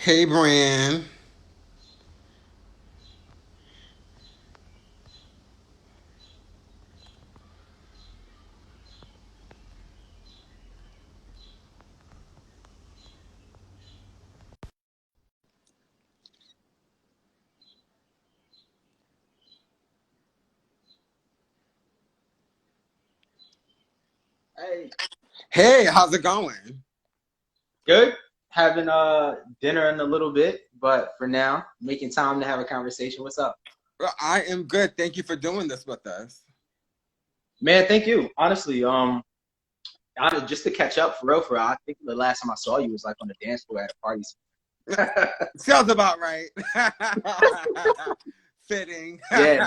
Hey, Bran. Hey, Hey, how's it going? good. Having dinner in a little bit, but for now, making time to have a conversation. What's up? Well, I am good. Thank you for doing this with us. Man, thank you. Honestly, just to catch up for real, I think the last time I saw you was like on the dance floor at a party. Sounds about right. Fitting. Yeah,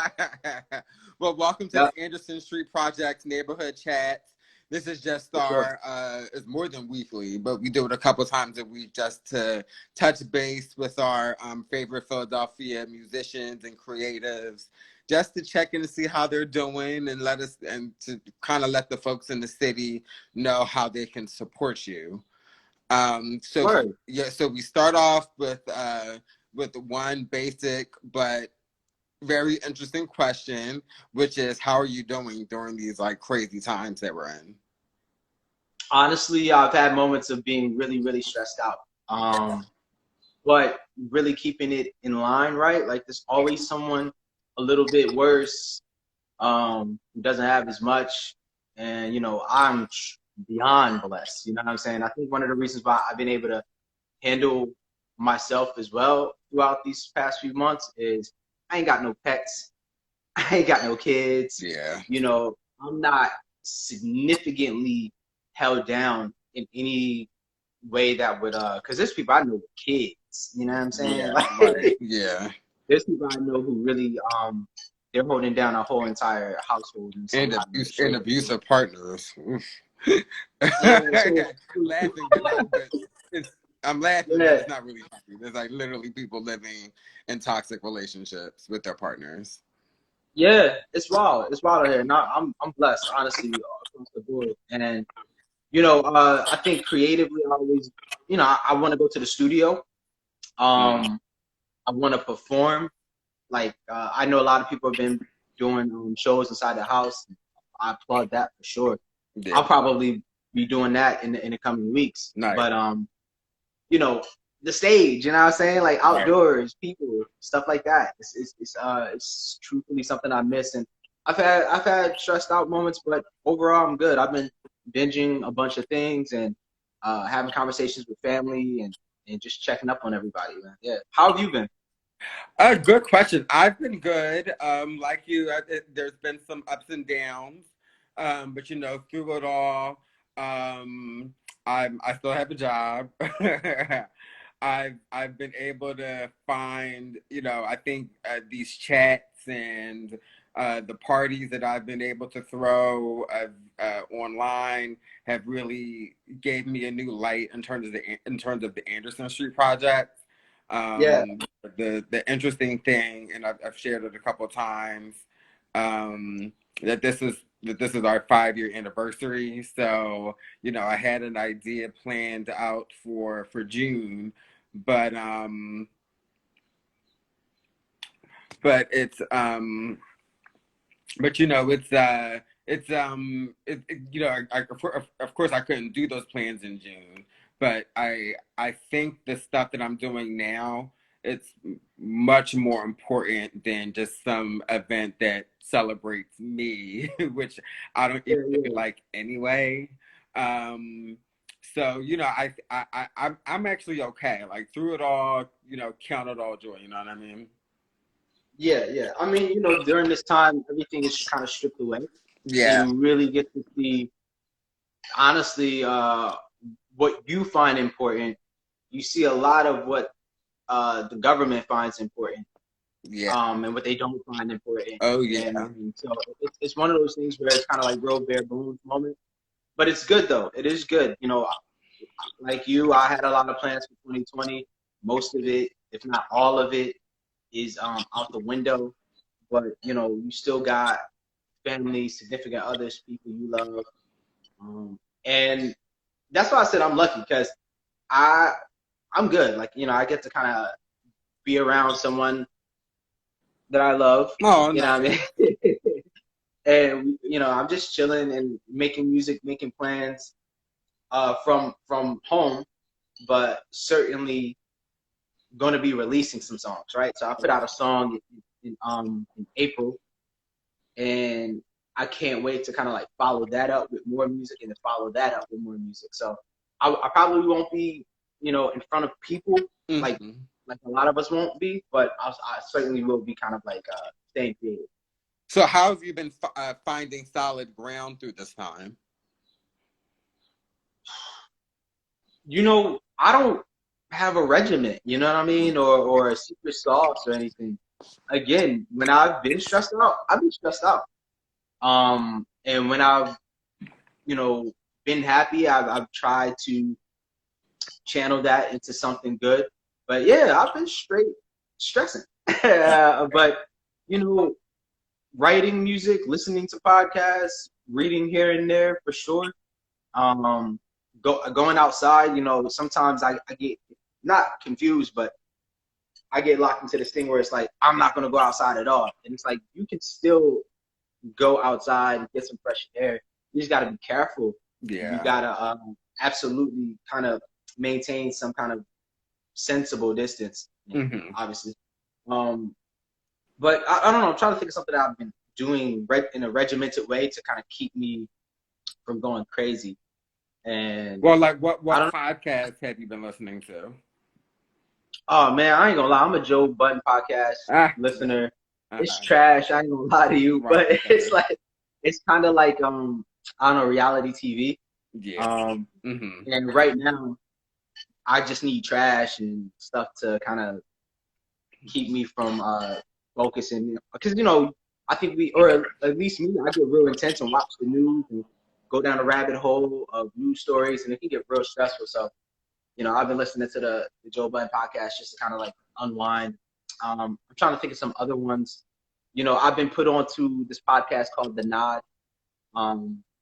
Well, welcome to yeah, the Anderson Street Project Neighborhood Chat. This is just for sure. our, it's more than weekly, but we do it a couple times a week just to touch base with our favorite Philadelphia musicians and creatives, just to check in to see how they're doing and and to kind of let the folks in the city know how they can support you. So Word. yeah, so we start off with one basic but very interesting question, which is how are you doing during these like crazy times that we're in? Honestly, I've had moments of being really, really stressed out. But really keeping it in line, right? Like there's always someone a little bit worse, who doesn't have as much. And, I'm beyond blessed. You know what I'm saying? I think one of the reasons why I've been able to handle myself as well throughout these past few months is I ain't got no pets. I ain't got no kids. Yeah. I'm not significantly held down in any way that would, because there's people I know with kids. You know what I'm saying? Yeah, right. Like, Yeah. there's people I know who really they're holding down a whole entire household in some kind of And shape or form. abusive partners. Oof. Yeah, so Laughing, but it's I'm laughing, but yeah, it's not really happy. There's like literally people living in toxic relationships with their partners. yeah, it's wild. It's wild out here. Now I'm blessed, honestly, across the board. And I think creatively, I always, I want to go to the studio. Mm. I want to perform. Like I know a lot of people have been doing shows inside the house. I applaud that for sure. Yeah, I'll probably be doing that in the coming weeks. nice. But you know, the stage, you know what I'm saying? Like Right. outdoors, people, stuff like that. It's truthfully something I miss. And I've had stressed out moments, but overall I'm good. I've been binging a bunch of things and having conversations with family and just checking up on everybody, man. Yeah. How have you been? Good question. I've been good. Like you, there's been some ups and downs, but through it all, um, I still have a job. I've been able to find, I think these chats and the parties that I've been able to throw online have really gave me a new light in terms of the Anderson Street project. Yeah. Um, the interesting thing, and I've shared it a couple of times, that this is our 5 year anniversary. So I had an idea planned out for June, but but it's but of course I couldn't do those plans in June, but I think the stuff that I'm doing now, it's much more important than just some event that celebrates me, which I don't even Yeah, really yeah. like anyway. um so I'm actually okay, like through it all, count it all joy, you know what I mean? Yeah, yeah. I mean, during this time, everything is kind of stripped away, and Yeah. you really get to see, honestly, what you find important. You see a lot of what the government finds important, Yeah. and what they don't find important. Oh yeah. And so it's one of those things where it's kind of like real bare bones moment. But it's good though. It is good. Like you, I had a lot of plans for 2020. Most of it, if not all of it, is out the window. But you still got family, significant others, people you love, and that's why I said I'm lucky because I I'm good. Like, you know, I get to kind of be around someone that I love. Oh, You know what nice. I mean? And you know, I'm just chilling and making music, making plans from home, but certainly going to be releasing some songs, right? So I put out a song in April, and I can't wait to kind of like follow that up with more music and then follow that up with more music. So I probably won't be, you know, in front of people like Mm-hmm. like a lot of us won't be, but I certainly will be kind of like staying creative. So how have you been finding solid ground through this time? You know, I don't have a regiment, you know what I mean, or a secret sauce or anything. Again, when I've been stressed out, I've been stressed out. And when I've, you know, been happy, I've tried to channel that into something good. But yeah, I've been straight stressing. But you know, writing music, listening to podcasts, reading here and there for sure. Um, going outside, you know, sometimes I get not confused, but I get locked into this thing where it's like I'm not gonna go outside at all, and it's like you can still go outside and get some fresh air. You just gotta be careful. You Yeah. gotta absolutely kind of maintain some kind of sensible distance, Mm-hmm. obviously. Um, but I don't know. I'm trying to think of something that I've been doing in a regimented way to kind of keep me from going crazy. And Well, like I what don't. podcasts have you been listening to? Oh man, I ain't gonna lie. I'm a Joe Budden podcast Ah, yeah. listener. It's Uh-huh. trash. I ain't gonna lie to you, Right. but it's kind of like I don't know, reality TV. Yeah. Um, Mm-hmm. and right now I just need trash and stuff to kind of keep me from focusing. Because you know, I think or at least me, I get real intense and watch the news and go down a rabbit hole of news stories, and it can get real stressful. So you know, I've been listening to the Joe Budden podcast just to kind of like unwind. I'm trying to think of some other ones. You know, I've been put on to this podcast called The Nod,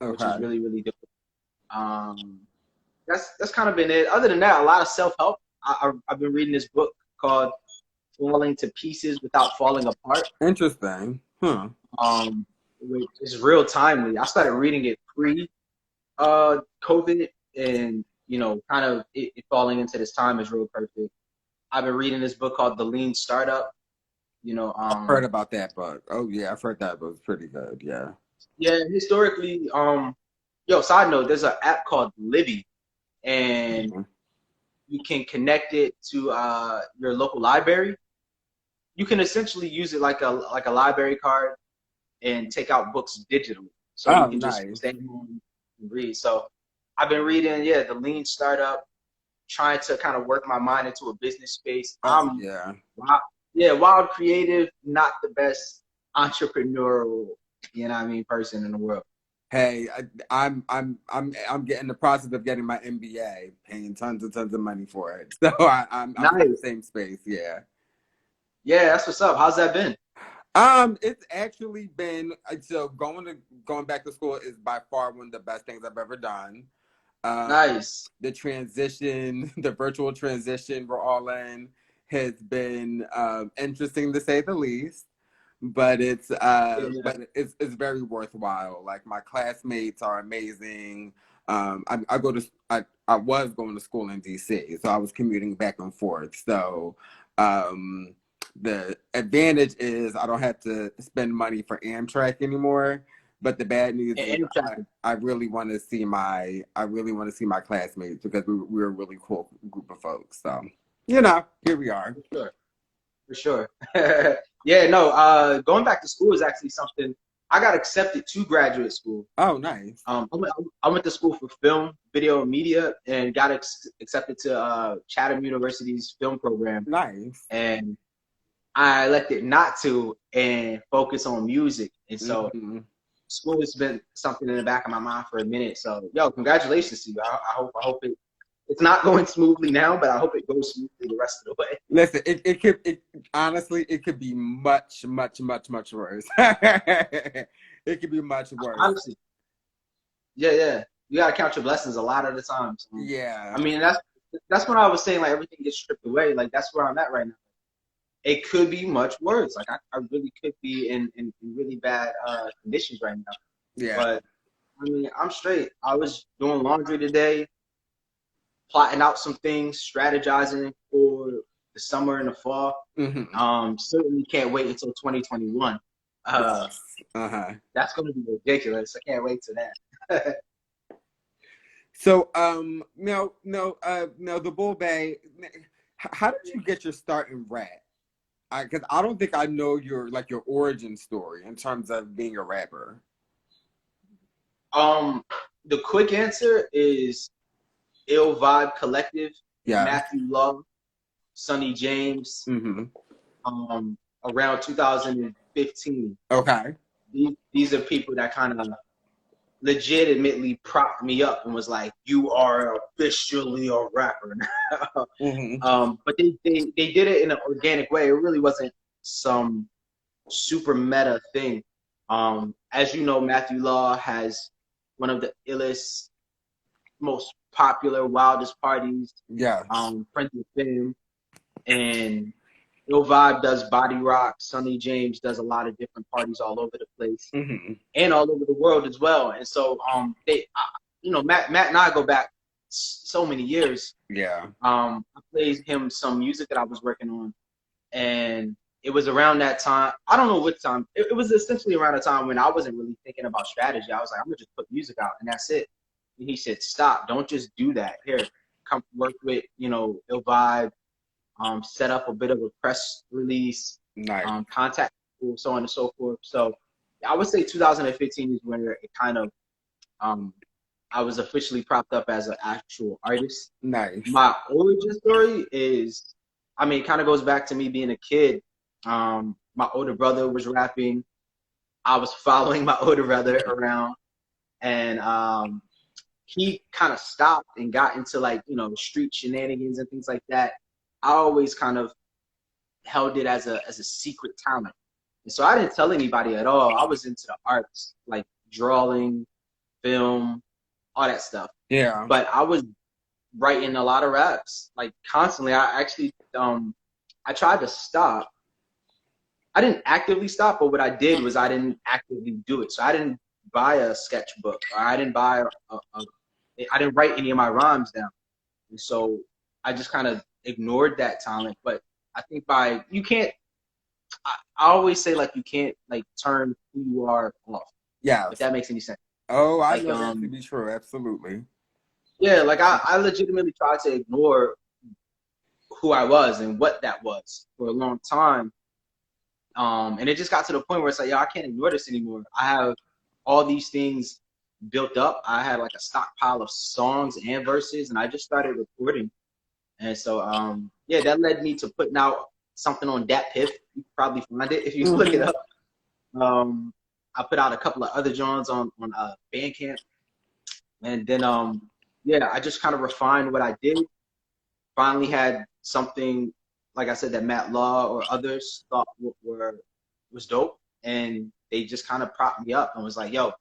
which is Okay. really, really dope. Um, that's kind of been it. Other than that, a lot of self help. I've been reading this book called Falling to Pieces Without Falling Apart, Interesting. Huh. which is real timely. I started reading it pre COVID, and you know, kind of it falling into this time is real perfect. I've been reading this book called The Lean Startup. You know, I've heard about that book. Oh yeah, I've heard that book. It's pretty good. Yeah. yeah, historically, yo, side note, there's an app called Libby, and Mm-hmm. you can connect it to your local library. You can essentially use it like a library card and take out books digitally, so you Oh, can just nice. stay home and read. So I've been reading, yeah, The Lean Startup, trying to kind of work my mind into a business space. Oh yeah. Yeah, wild creative, not the best entrepreneurial, you know what I mean, person in the world. Hey, I'm getting the process of getting my MBA, paying tons and tons of money for it. So I'm in the Nice. same space. Yeah. Yeah, that's what's up. How's that been? It's actually been so going back to school is by far one of the best things I've ever done. Nice. The transition, the virtual transition we're all in has been interesting to say the least. But Yeah. it's very worthwhile. Like my classmates are amazing. I was going to school in DC, so I was commuting back and forth. So um, the advantage is I don't have to spend money for Amtrak anymore. But the bad news is And I really want to see my classmates because we're a really cool group of folks. So here we are. for sure. For sure. Yeah, no, going back to school is actually something I got accepted to graduate school. Oh, nice, I went to school for film, video, and media, and got accepted to Chatham University's film program. nice. And I elected not to and focus on music. And so Mm-hmm. school has been something in the back of my mind for a minute. So, yo, congratulations to you. I hope it's not going smoothly now, but I hope it goes smoothly the rest of the way. Listen, it honestly it could be much worse. It could be much worse. Honestly, yeah. You gotta count your blessings a lot of the times. Yeah. I mean, that's what I was saying. Like everything gets stripped away. Like that's where I'm at right now. It could be much worse. Like I really could be in really bad conditions right now. Yeah. But I mean, I'm straight. I was doing laundry today, plotting out some things, strategizing for the summer and the fall. Certainly can't wait until 2021. That's going to be ridiculous. I can't wait to that. So, no, the Bul Bey. How did you get your start in rap? Because I don't think I know your origin story in terms of being a rapper. The quick answer is Ill Vibe Collective, Yeah. Matthew Love, Sonny James, around 2015. Okay. These are people that kind of legitimately propped me up and was like, "You are officially a rapper now." But they did it in an organic way. It really wasn't some super meta thing. As you know, Matthew Law has one of the illest, most popular, wildest parties. Yeah. Friends with Fame, and Ill Vibe does body rock. Sonny James does a lot of different parties all over the place and all over the world as well. And so, Matt and I go back so many years. Yeah. I played him some music that I was working on, and it was around that time. I don't know what time. It was essentially around the time when I wasn't really thinking about strategy. I was like, I'm gonna just put music out, and that's it. And he said, "Stop! Don't just do that. Here, come work with Ill Vibe." Set up a bit of a press release, nice. Contact people, so on and so forth. So I would say 2015 is where it kind of, I was officially propped up as an actual artist. Nice. My origin story is, it kind of goes back to me being a kid. My older brother was rapping. I was following my older brother around, and he kind of stopped and got into street shenanigans and things like that. I always kind of held it as a secret talent. And so I didn't tell anybody at all. I was into the arts, like drawing, film, all that stuff. Yeah. But I was writing a lot of raps, like constantly. I actually, I tried to stop. I didn't actively stop, but what I did was I didn't actively do it. So I didn't buy a sketchbook, or I didn't buy I didn't write any of my rhymes down. And so I just kind of ignored that talent. But I think you can't, I always say you can't turn who you are off. Yeah. If that makes any sense. Oh, I know that to be true. Absolutely. Yeah, I legitimately tried to ignore who I was and what that was for a long time. And it just got to the point where it's like, I can't ignore this anymore. I have all these things built up. I had a stockpile of songs and verses, and I just started recording. And so, that led me to putting out something on Dat Piff. You can probably find it if you look it up. I put out a couple of other Johns on Bandcamp. And then, I just kind of refined what I did. Finally had something, like I said, that Matt Law or others thought was dope. And they just kind of propped me up and was like, yo,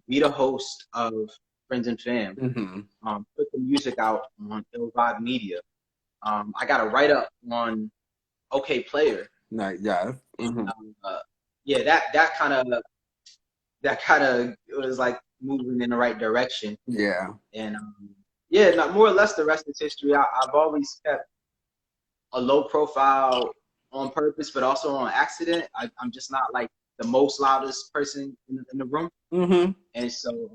be the host of Friends and Fam. Put the music out on Ill Vibe Media. I got a write-up on OK Player. Nice, yeah. That kind of was moving in the right direction. Yeah. And more or less the rest is history. I've always kept a low profile on purpose, but also on accident. I'm just not the most loudest person in the room. And so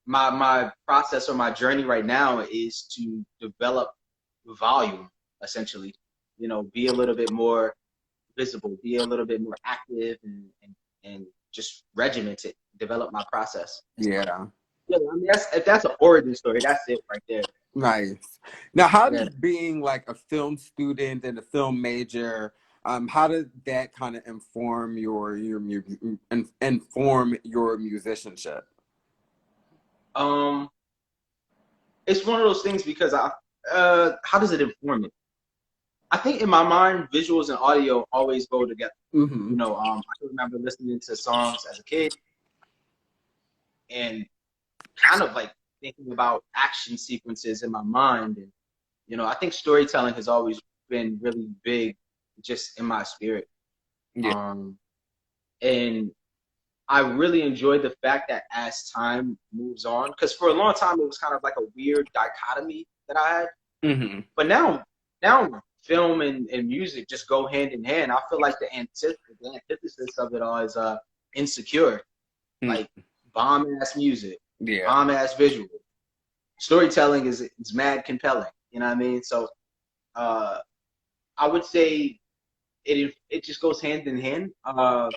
my process or my journey right now is to develop volume, essentially. Be a little bit more visible, be a little bit more active, and just regimented, develop my process. Yeah. Yeah, if that's an origin story, that's it right there. Nice. Now, how does being a film student and a film major, how did that kind of inform your musicianship? It's one of those things because how does it inform it? I think in my mind, visuals and audio always go together. I can remember listening to songs as a kid and kind of thinking about action sequences in my mind and You know, I think storytelling has always been really big just in my spirit. Yeah. And I really enjoyed the fact that as time moves on, because for a long time it was kind of like a weird dichotomy that I had. Mm-hmm. But now film and music just go hand in hand. I feel like the antithesis of it all is Insecure. Like bomb ass music, yeah, bomb ass visual. Storytelling is mad compelling. You know what I mean? So I would say it just goes hand in hand. I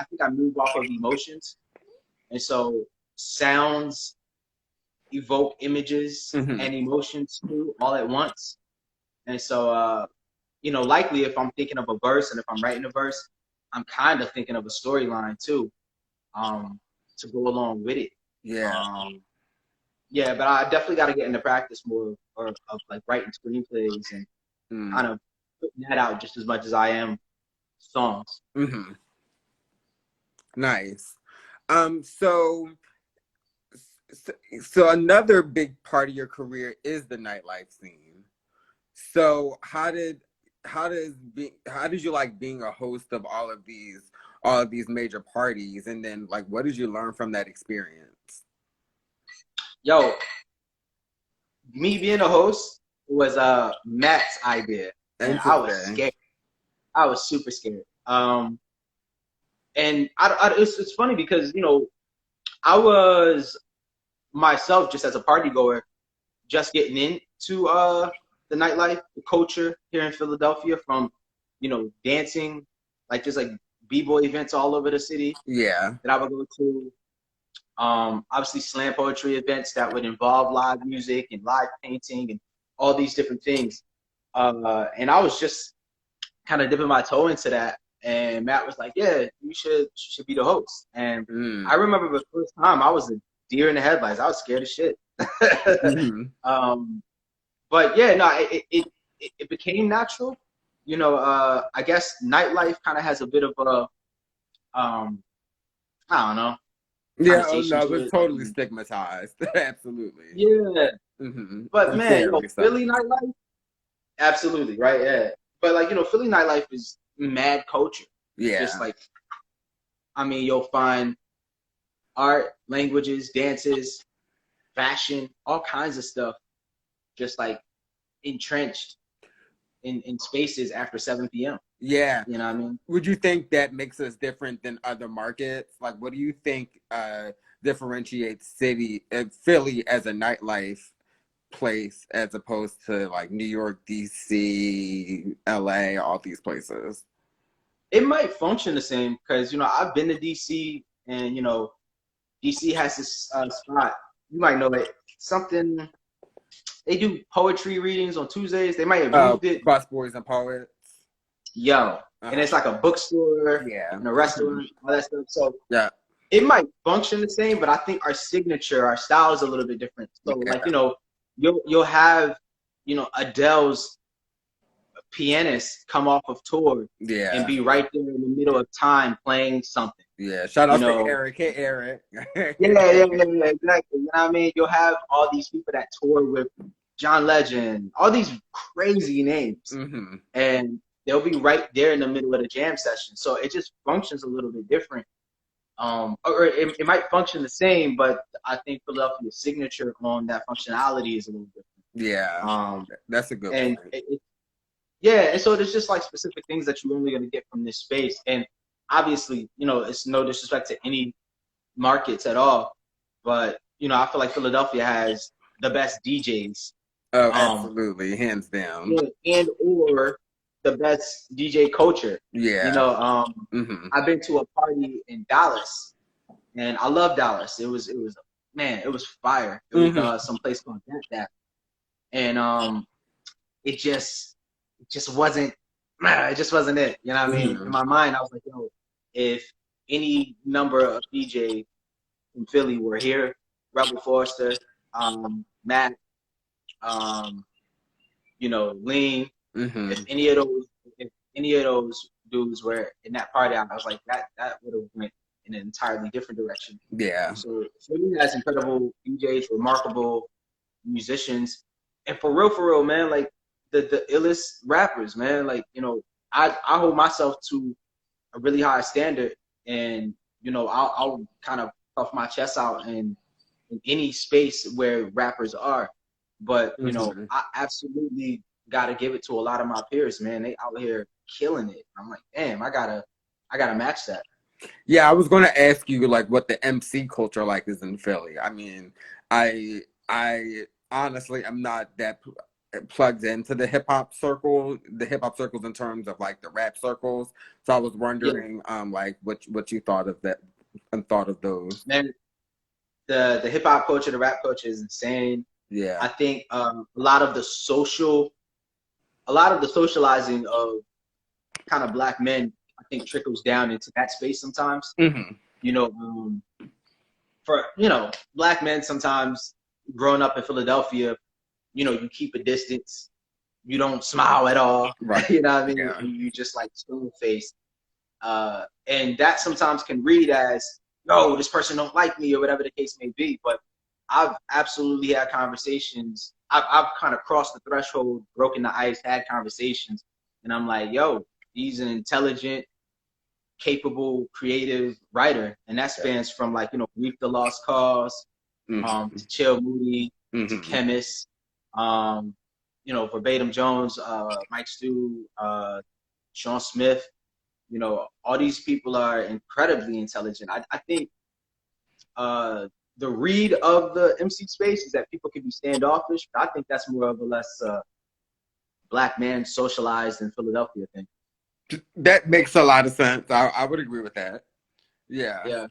think I move off of emotions, and so sounds evoke images mm-hmm. and emotions too all at once. And so you know, likely if I'm thinking of a verse and if I'm writing a verse, I'm kind of thinking of a storyline too, to go along with it. Yeah. Yeah, but I definitely got to get into practice more of like writing screenplays and kind of putting that out just as much as I am songs. Mm-hmm. Nice. So another big part of your career is the nightlife scene. So how did you like being a host of all of these major parties, and then like what did you learn from that experience? Yo, me being a host was Matt's idea, and I was scared. I was super scared. And it's funny because, you know, I was myself just as a party goer, just getting into the nightlife, the culture here in Philadelphia, from, you know, dancing, like just like b-boy events all over the city. Yeah. That I would go to. Obviously slam poetry events that would involve live music and live painting and all these different things. And I was just kind of dipping my toe into that. And Matt was like, yeah, you should be the host. And I remember the first time I was a deer in the headlights. I was scared as shit. But yeah, no, it became natural. You know, I guess nightlife kind of has a bit of a, I don't know. Yeah, oh no, it was totally stigmatized. Absolutely. Yeah. Mm-hmm. But man, you know, Philly nightlife, absolutely, right? Yeah. But like, you know, Philly nightlife is mad culture. Yeah. Just like, I mean, you'll find art, languages, dances, fashion, all kinds of stuff, just like entrenched in spaces after 7 p.m. Yeah. You know what I mean? Would you think that makes us different than other markets? Like, what do you think differentiates Philly as a nightlife place as opposed to like New York, DC, LA, all these places? It might function the same because, you know, I've been to DC, and, you know, DC has this spot. You might know it. Something, they do poetry readings on Tuesdays. They might have moved it. Busboys and Poets. Yo. And it's like a bookstore, yeah, and a restaurant, all that stuff. So yeah, it might function the same, but I think our signature, our style is a little bit different. So like, you know, you'll have, you know, Adele's pianist come off of tour, and be right there in the middle of time playing something. Yeah, shout out to Eric. Hey, Eric. yeah, exactly. You know what I mean? You'll have all these people that tour with John Legend, all these crazy names, and they'll be right there in the middle of the jam session. So it just functions a little bit different. Or it might function the same, but I think Philadelphia's signature on that functionality is a little different. Yeah, that's a good point. And so there's just like specific things that you're only going to get from this space. And obviously, you know, it's no disrespect to any markets at all, but, you know, I feel like Philadelphia has the best DJs. Oh, absolutely, hands down. And or the best DJ culture. Yeah. You know, I've been to a party in Dallas, and I love Dallas. It was man, it was fire. It was some place called that. And it just wasn't it. You know what I mean? In my mind, I was like, yo, if any number of DJ from Philly were here, Rebel Forster, Matt, you know, Lean, if any of those dudes were in that party, I was like, that would have went in an entirely different direction. Yeah. So Philly has incredible DJs, remarkable musicians, and for real, man, like the illest rappers, man. Like, you know, I hold myself to a really high standard, and you know, I'll kind of puff my chest out in any space where rappers are. But you know, Mm-hmm. I absolutely got to give it to a lot of my peers, man. They out here killing it. I'm like, damn, I gotta match that. Yeah, I was going to ask you like what the MC culture like is in Philly. I mean, I honestly am not that plugged into the hip hop circles in terms of like the rap circles. So I was Yeah, wondering, like what you thought of that and thought of those. man. The hip hop culture, the rap culture is insane. Yeah. I think a lot of the socializing of kind of black men, I think trickles down into that space sometimes. Hmm. You know, for you know, black men sometimes growing up in Philadelphia, you know, you keep a distance, you don't smile at all, Right. you know what I mean? Yeah. You just like stone faced, and that sometimes can read as, no, this person don't like me or whatever the case may be. But I've absolutely had conversations. I've kind of crossed the threshold, broken the ice, had conversations, and I'm like, yo, he's an intelligent, capable, creative writer, and that spans from like, you know, Reap the Lost Cause, Hmm. to Chill Moody, to Hmm. Chemist, you know, Verbatim Jones, Mike Stu, Sean Smith. You know, all these people are incredibly intelligent. I think the read of the MC space is that people can be standoffish, but I think that's more of a less black man socialized in Philadelphia thing. That makes a lot of sense. I would agree with that. Yeah. Yeah.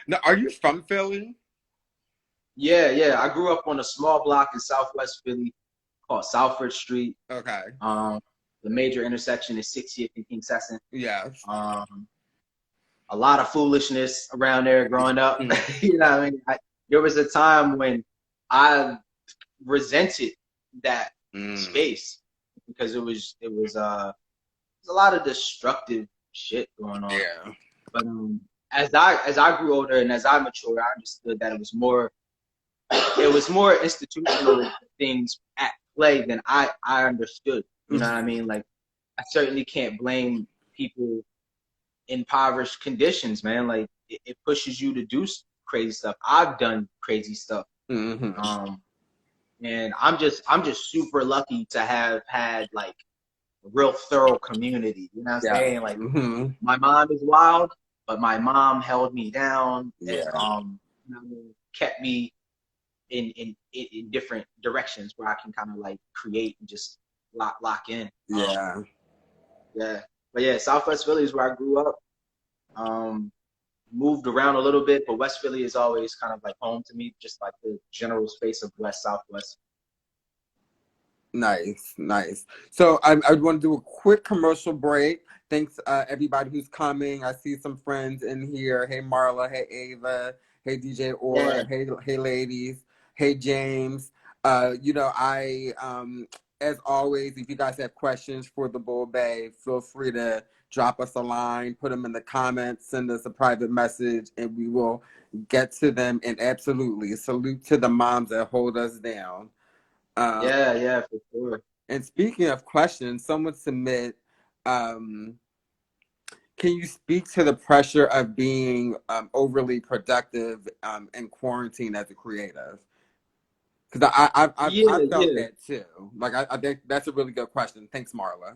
Now, are you from Philly? Yeah. I grew up on a small block in Southwest Philly called Southford Street. Okay. The major intersection is 60th and King Sesson. Yes. A lot of foolishness around there growing up. Mm. You know what I mean? There was a time when I resented that Mm. space because it was a lot of destructive shit going on. Yeah. But as I grew older and as I matured, I understood that it was more institutional things at play than I understood. You know what I Mhm. mean? Like, I certainly can't blame people in impoverished conditions, man. Like, it pushes you to do crazy stuff. I've done crazy stuff. Mhm. And I'm just super lucky to have had like a real thorough community. You know what I'm Yeah. saying? Like, Mhm. my mom is wild, but my mom held me down and Yeah. you know, kept me in different directions where I can kind of like create and just lock in. Yeah. Yeah. But yeah, Southwest Philly is where I grew up. Um, Moved around a little bit, but West Philly is always kind of like home to me, just like the general space of West Southwest. Nice, nice. So I want to do a quick commercial break. Thanks, everybody who's coming. I see some friends in here. Hey, Marla. Hey, Ava. Hey, DJ Yeah. Aura. Hey, ladies. Hey, James. As always, if you guys have questions for the Bul Bey, feel free to drop us a line, put them in the comments, send us a private message, and we will get to them. And absolutely, salute to the moms that hold us down. Um, Yeah, for sure. and speaking of questions, someone submit, um, can you speak to the pressure of being overly productive in quarantine as a creative? Because I Yeah, felt yeah. that too. Like I think that's a really good question. Thanks, Marla.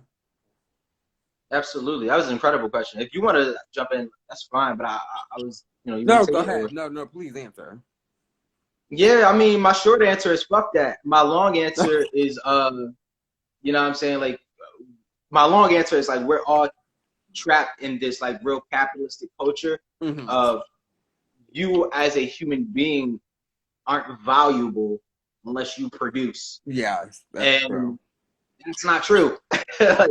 Absolutely. That was an incredible question. If you want to jump in, that's fine. But I was, you know, you want No, to go take it or? ahead. No, please answer. Yeah, I mean, my short answer is fuck that. My long answer is, you know what I'm saying? Like, my long answer is like, we're all trapped in this like real capitalistic culture Hmm. of you as a human being aren't valuable unless you produce. Yes, that's true. And that's not true. Like,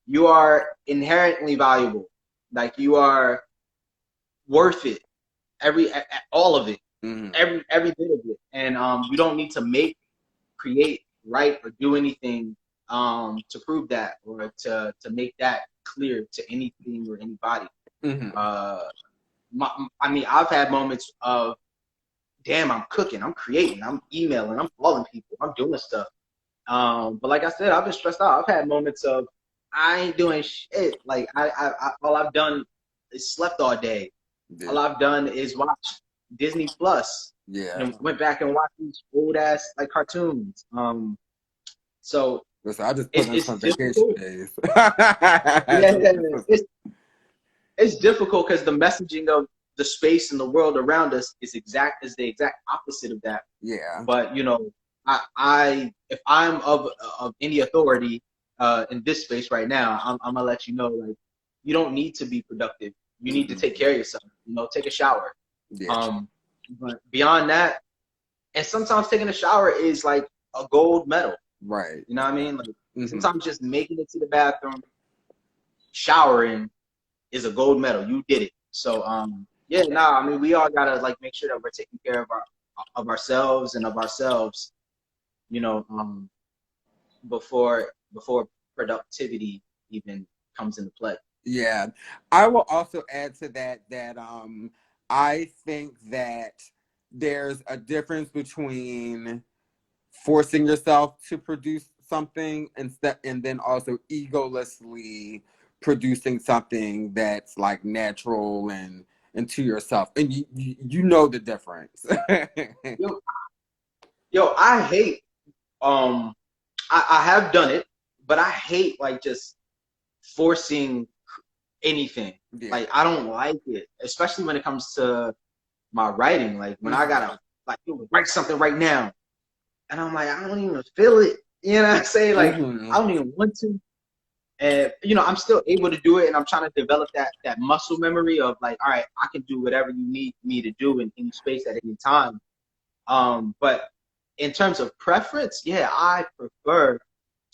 you are inherently valuable. Like, you are worth it. All of it. Hmm. Every bit of it. And you don't need to create, write, or do anything to prove that or to make that clear to anything or anybody. Hmm. Uh, I mean, I've had moments of damn, I'm cooking, I'm creating, I'm emailing, I'm calling people, I'm doing stuff. But like I said, I've been stressed out. I've had moments of I ain't doing shit. Like all I've done is slept all day. All Yeah. I've done is watch Disney Plus Yeah. and went back and watched these old ass like cartoons. So Listen, I just put in it's some vacation difficult. days. Yeah, it's difficult because the messaging of the space and the world around us is the exact opposite of that. Yeah. But you know, I if I'm of any authority in this space right now, I'm gonna let you know, like, you don't need to be productive. You need to take care of yourself. You know, take a shower. Yeah. But beyond that, and sometimes taking a shower is like a gold medal. Right. You know what I mean? Like Mm-hmm. sometimes just making it to the bathroom, showering is a gold medal. You did it. So yeah, I mean, we all gotta like make sure that we're taking care of ourselves and of ourselves, you know, before productivity even comes into play. Yeah. I will also add to that that I think that there's a difference between forcing yourself to produce something and then also egolessly producing something that's like natural and to yourself, and you know the difference. Yo, I hate I have done it, but I hate like just forcing anything. Yeah. Like I don't like it, especially when it comes to my writing. Like when I gotta like write something right now, and I'm like, I don't even feel it. You know what I'm saying? Like Mm-hmm. I don't even want to. And you know, I'm still able to do it, and I'm trying to develop that muscle memory of like, all right, I can do whatever you need me to do in any space at any time. But in terms of preference, yeah, I prefer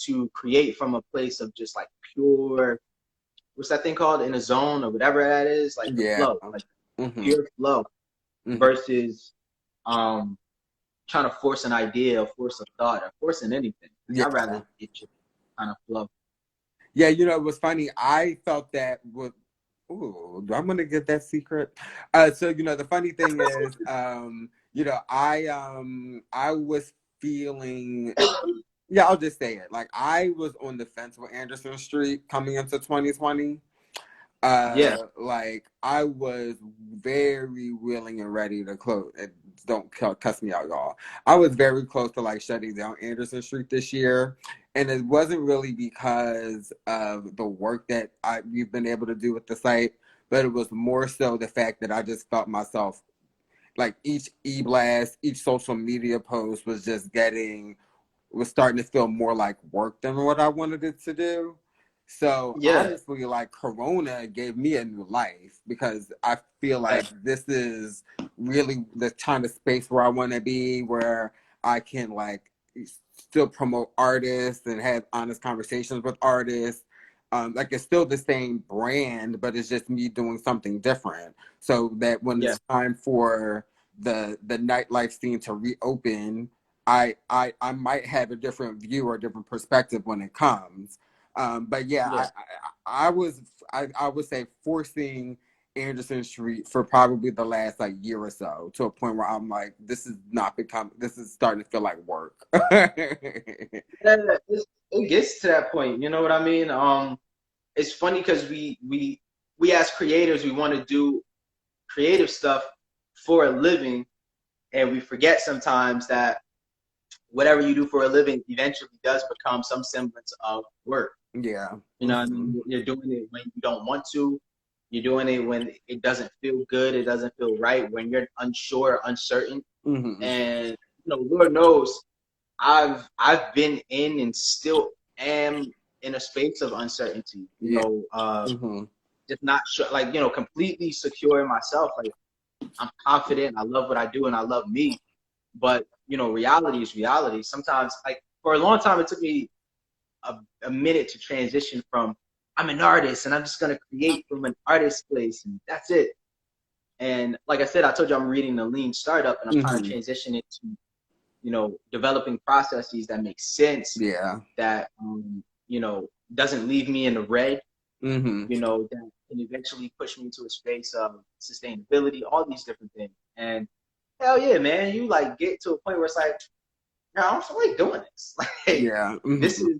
to create from a place of just like pure, what's that thing called, in a zone or whatever that is, like the Yeah. flow, like Mm-hmm. pure flow, Mm-hmm. versus trying to force an idea or force a thought or forcing anything. Like, Yeah. I'd rather it just kind of flow. Yeah, it was funny. I felt that with, ooh, do I'm gonna get that secret? So the funny thing is, I was feeling, yeah, I'll just say it. Like I was on the fence with Anderson Street coming into 2020. Yeah, Like I was very willing and ready to close. Don't cuss me out, y'all. I was very close to like shutting down Anderson Street this year, and it wasn't really because of the work that we've been able to do with the site, but it was more so the fact that I just felt myself like each e-blast, each social media post was starting to feel more like work than what I wanted it to do. So yeah, honestly, like Corona gave me a new life because I feel yeah, like this is really the kind of space where I want to be, where I can like still promote artists and have honest conversations with artists. Like it's still the same brand, but it's just me doing something different. So that when yeah, it's time for the nightlife scene to reopen, I might have a different view or a different perspective when it comes. But yeah, yeah. I would say forcing Anderson Street for probably the last like year or so, to a point where I'm like, this is starting to feel like work. Yeah, it gets to that point. You know what I mean? It's funny because we as creators, we want to do creative stuff for a living, and we forget sometimes that whatever you do for a living eventually does become some semblance of work. Yeah. You know what I mean? You're doing it when you don't want to. You're doing it when it doesn't feel good. It doesn't feel right. When you're unsure, uncertain, Mm-hmm. and Lord knows, I've been in and still am in a space of uncertainty. Yeah. Mm-hmm. Just not sure, like completely secure in myself. Like I'm confident. I love what I do, and I love me. But reality is reality. Sometimes, like for a long time, it took me a minute to transition from I'm an artist and I'm just gonna create from an artist place and that's it. And like I said, I told you I'm reading the Lean Startup and I'm trying to Mm-hmm. transition it to developing processes that make sense, Yeah. that doesn't leave me in the red, Mm-hmm. that can eventually push me to a space of sustainability, all these different things. And hell yeah, man. You like get to a point where it's like, no, I don't feel like doing this. Like Yeah. this is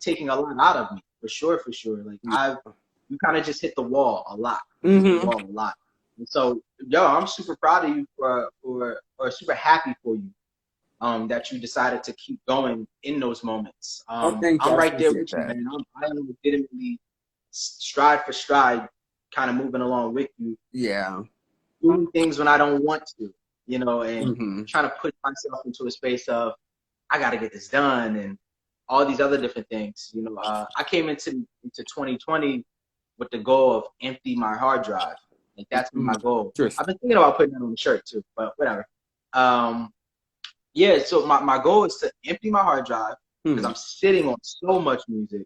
taking a lot out of me for sure, for sure. Like you kind of just hit the wall a lot. You hit the wall a lot. And so, yo, I'm super proud of you or super happy for you. That you decided to keep going in those moments. Oh, thank you. I'm I right there appreciate with you, that. man. I am legitimately stride for stride, kind of moving along with you, Yeah. doing things when I don't want to, and Mm-hmm. trying to put myself into a space of I got to get this done and all these other different things. I came into 2020 with the goal of empty my hard drive. Like that's been Mm-hmm. my goal. I've Interesting. been thinking about putting that on the shirt too, but whatever. Yeah, so my goal is to empty my hard drive because Hmm. I'm sitting on so much music.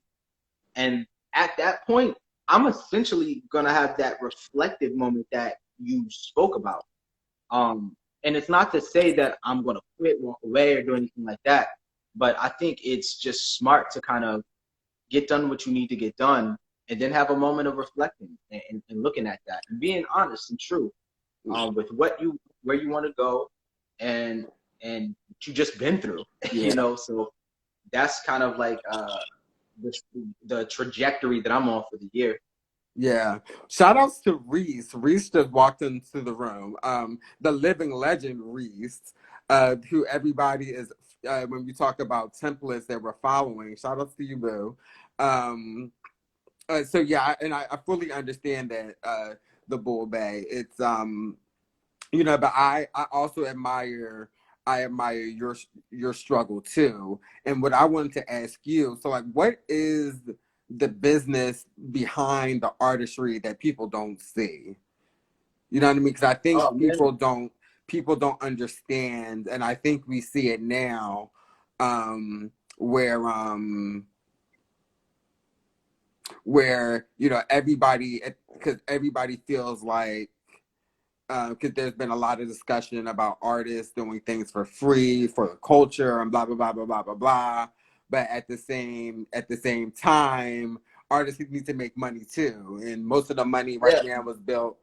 And at that point, I'm essentially gonna have that reflective moment that you spoke about. And it's not to say that I'm gonna quit, walk away, or do anything like that, but I think it's just smart to kind of get done what you need to get done, and then have a moment of reflecting and looking at that and being honest and true with where you want to go, and what you just been through, Yeah. So that's kind of like the, the trajectory that I'm on for the year. Yeah. Shout outs to Reese. Reese just walked into the room. The living legend Reese, who everybody is when we talk about templates that we're following. Shout outs to you, Boo. Um, so yeah, and I fully understand that the Bull Bay. It's but I also admire your struggle too. And what I wanted to ask you, so like what is the business behind the artistry that people don't see? You know what I mean? Because I think Oh man. people don't understand, and I think we see it now, where everybody, because everybody feels like, because there's been a lot of discussion about artists doing things for free for the culture and blah blah blah blah blah blah blah. But at the same time, artists need to make money too, and most of the money right Yeah. now was built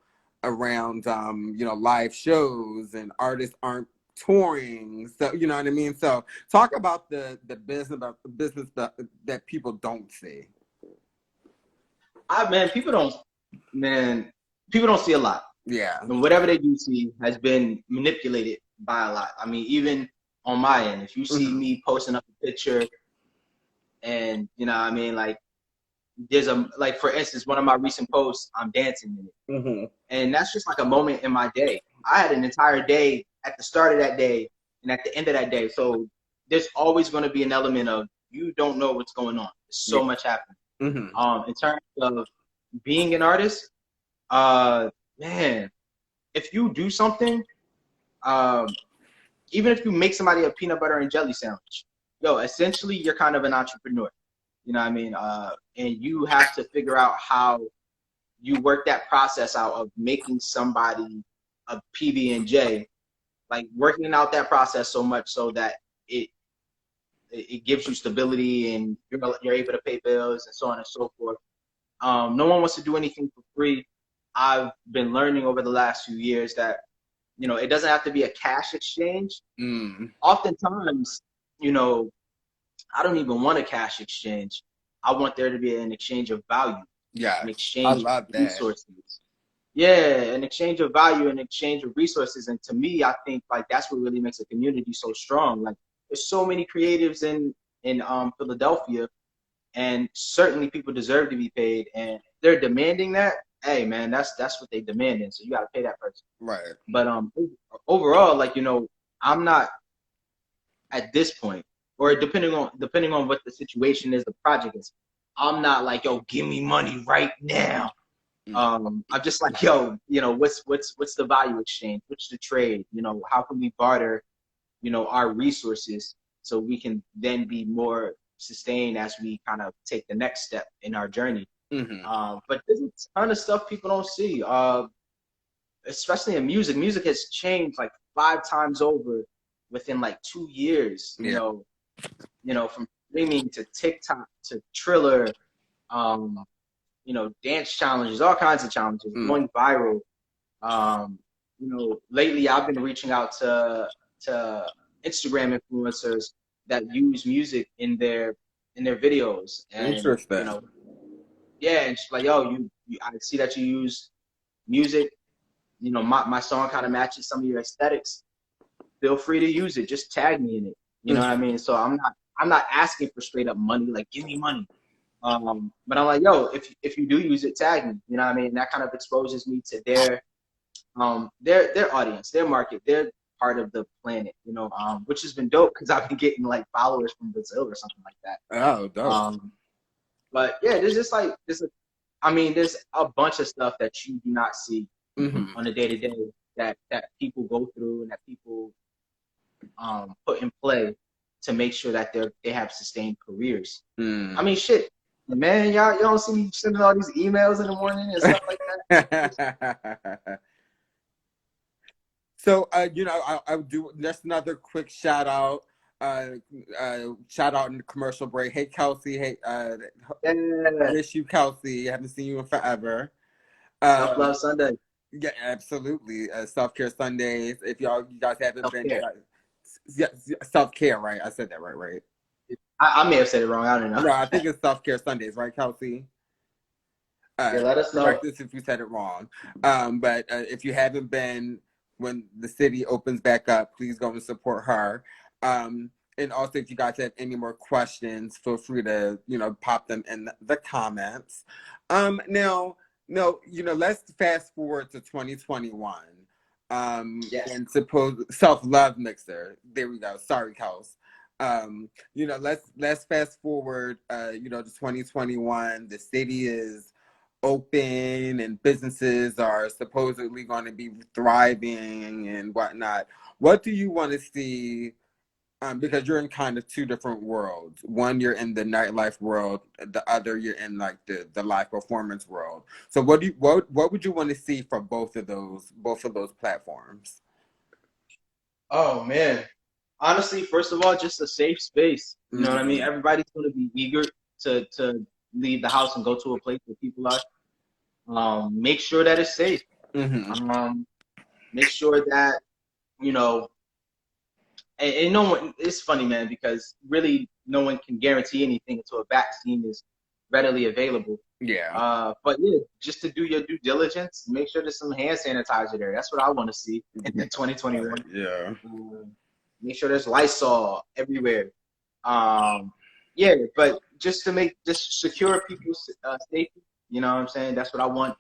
around live shows, and artists aren't touring. So you know what I mean. So talk about the business that people don't see. I man, people don't see a lot. Yeah. And whatever they do see has been manipulated by a lot. I mean, even on my end, if you see Mm-hmm. me posting up a picture and I mean, like there's like for instance, one of my recent posts, I'm dancing in it. Mm-hmm. And that's just like a moment in my day. I had an entire day at the start of that day and at the end of that day. So there's always going to be an element of you don't know what's going on. There's Yeah. so much happening. Mm-hmm. In terms of being an artist, man, if you do something, um, even if you make somebody a peanut butter and jelly sandwich, essentially you're kind of an entrepreneur. You know what I mean? And you have to figure out how you work that process out of making somebody a PB&J, like working out that process so much so that it gives you stability and you're able to pay bills and so on and so forth. No one wants to do anything for free. I've been learning over the last few years that it doesn't have to be a cash exchange. Mm. Oftentimes, I don't even want a cash exchange. I want there to be an exchange of value, Yeah, an I exchange of love that. resources. Yeah, an exchange of value, an exchange of resources. And to me, I think like that's what really makes a community so strong. Like there's so many creatives in Philadelphia, and certainly people deserve to be paid, and they're demanding that. Hey man, that's what they demanding. So you got to pay that person. Right. But overall, like I'm not at this point, or depending on what the situation is, the project is. I'm not like, yo, give me money right now. Mm. I'm just like, yo, what's the value exchange? What's the trade? How can we barter, our resources so we can then be more sustained as we kind of take the next step in our journey. Mm-hmm. But there's a ton of stuff people don't see, especially in music. Music has changed like 5 times over within like 2 years. Yeah. From streaming to TikTok to Triller, dance challenges, all kinds of challenges, going viral. lately I've been reaching out to Instagram influencers that use music in their videos, and Interesting. yeah, and just like, yo, I see that you use music. My song kind of matches some of your aesthetics. Feel free to use it. Just tag me in it. You know what I mean? So I'm not asking for straight up money, like give me money. But I'm like, yo, if you do use it, tag me. You know what I mean? That kind of exposes me to their audience, their market, their part of the planet. Which has been dope because I've been getting like followers from Brazil or something like that. Oh, dope. But yeah, there's just like there's a bunch of stuff that you do not see on a day to day that people go through and that people put in play to make sure that they have sustained careers. I mean, shit, man, y'all don't see me sending all these emails in the morning and stuff like that. So, I'll do just another quick shout out. Shout out in the commercial break. Hey, Kelsey. Hey, Yeah. miss you, Kelsey. I haven't seen you in forever. Self Love Sunday. Yeah, absolutely. Self Care Sundays. If you guys haven't Self-care. self care, right? I said that right? I may have said it wrong. I don't know. No, I think it's Self Care Sundays, right, Kelsey? Yeah, let us know. Correct us if we said it wrong. But if you haven't been, when the city opens back up, please go and support her. And also, if you guys have any more questions, feel free to pop them in the comments. Now, let's fast forward to 2021. Yes. And suppose self-love mixer. There we go. Sorry, Kels. Let's fast forward to 2021. The city is open and businesses are supposedly going to be thriving and whatnot. What do you want to see? Because you're in kind of two different worlds. One, you're in the nightlife world. The other, you're in like the live performance world. So what would you want to see for both of those platforms? Oh man. Honestly, first of all, just a safe space. You know what I mean? Everybody's going to be eager to leave the house and go to a place where people are. Make sure that it's safe. Make sure that and no one. It's funny, man, because really no one can guarantee anything until a vaccine is readily available. Yeah. But yeah, just to do your due diligence, make sure there's some hand sanitizer there. That's what I want to see in 2021. Yeah. Make sure there's Lysol everywhere. Yeah, but just secure people's safety. You know what I'm saying? That's what I want